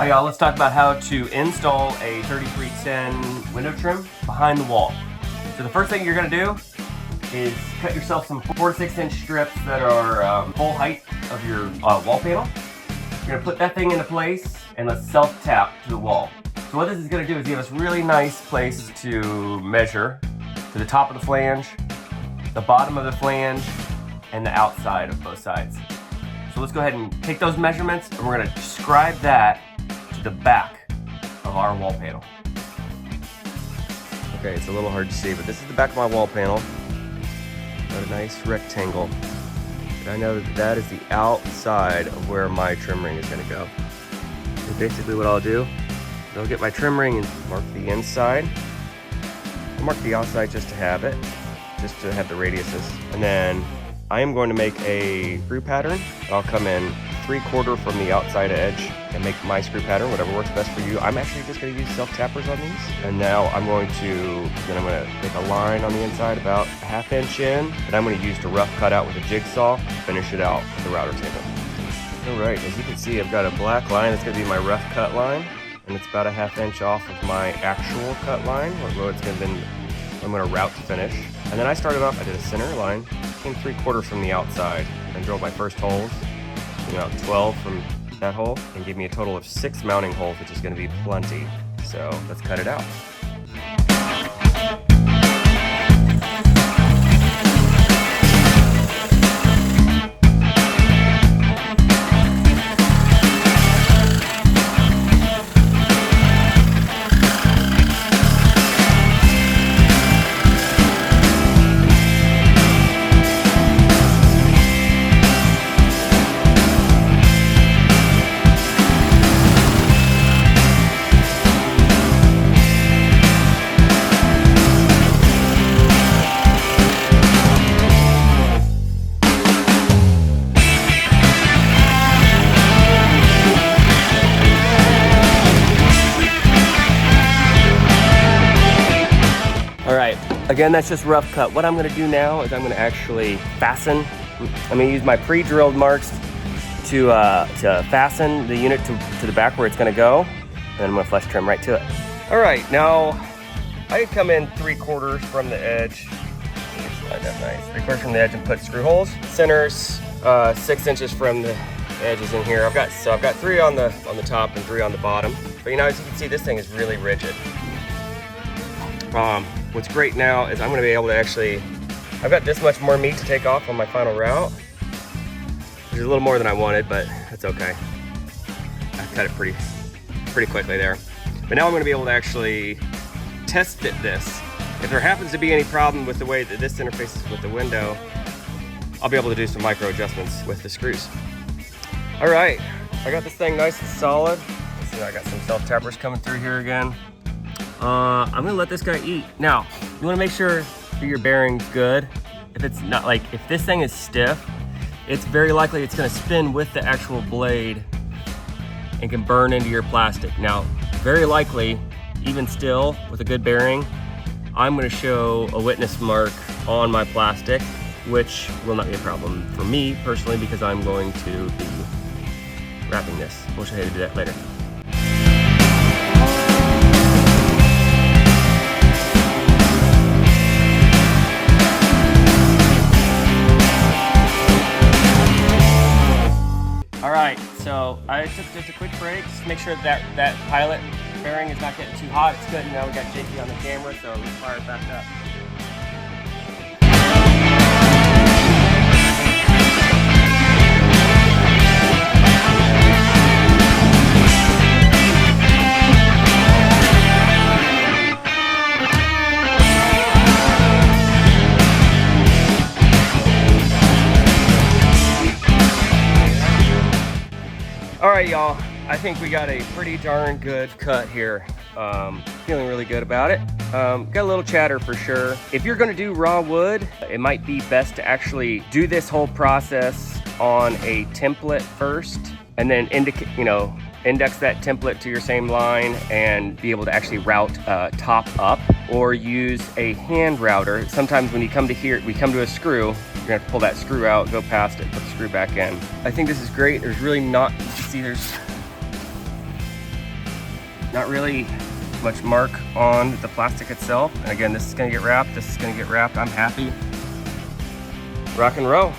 Hi y'all, let's talk about how to install a 3310 window trim behind the wall. So the first thing you're going to do is cut yourself some 4 to 6 inch strips that are full height of your wall panel. You're going to put that thing into place and let's self-tap to the wall. So what this is going to do is give us really nice place to measure to the top of the flange, the bottom of the flange, and the outside of both sides. So let's go ahead and take those measurements and we're going to describe that to the back of our wall panel. Okay, it's a little hard to see, but this is the back of my wall panel. Got a nice rectangle. And I know that that is the outside of where my trim ring is going to go. So basically what I'll do is I'll get my trim ring and mark the inside. I'll mark the outside just to have it, just to have the radiuses. And then I am going to make a screw pattern. I'll come in 3/4 from the outside edge and make my screw pattern, whatever works best for you. I'm actually just going to use self-tappers on these. And now I'm going to make a line on the inside about a 1/2 inch in that I'm going to use to rough cut out with a jigsaw, finish it out with the router table. All right, as you can see, I've got a black line. That's going to be my rough cut line. And it's about a 1/2 inch off of my actual cut line, where it's going to then I'm going to route to finish. And then I started off, I did a center line, came 3/4 from the outside, and drilled my first holes, about 12 from that hole, and gave me a total of 6 mounting holes, which is going to be plenty. So let's cut it out. Alright, again, that's just rough cut. What I'm going to do now is I'm going to actually fasten. I'm going to use my pre-drilled marks to fasten the unit to the back where it's going to go. And I'm going to flush trim right to it. Alright, now I come in 3/4 from the edge. Slide that nice. 3/4 from the edge and put screw holes. Centers 6 inches from the edges in here. I've got 3 on the top and 3 on the bottom. But as you can see, this thing is really rigid. What's great now is I'm going to be able to I've got this much more meat to take off on my final route, which is a little more than I wanted, but it's okay. I cut it pretty quickly there. But now I'm going to be able to actually test fit this. If there happens to be any problem with the way that this interfaces with the window, I'll be able to do some micro adjustments with the screws. All right, I got this thing nice and solid. See, I got some self-tappers coming through here again. I'm gonna let this guy eat. Now, you wanna make sure that your bearing's good. If it's not, if this thing is stiff, it's very likely it's gonna spin with the actual blade and can burn into your plastic. Now, very likely, even still, with a good bearing, I'm gonna show a witness mark on my plastic, which will not be a problem for me personally because I'm going to be wrapping this. We'll show you how to do that later. Alright, so I took just a quick break, just to make sure that pilot bearing is not getting too hot. It's good. Now we got JP on the camera, so let's fire it back up. Alright y'all, I think we got a pretty darn good cut here. Feeling really good about it. Got a little chatter for sure. If you're gonna do raw wood, it might be best to actually do this whole process on a template first and then index that template to your same line and be able to actually route top up, or use a hand router. Sometimes when you come to here, we come to a screw, you're gonna have to pull that screw out, go past it, put the screw back in. I think this is great. There's really not, see there's Not really much mark on the plastic itself. And again, this is gonna get wrapped, this is gonna get wrapped. I'm happy. Rock and roll.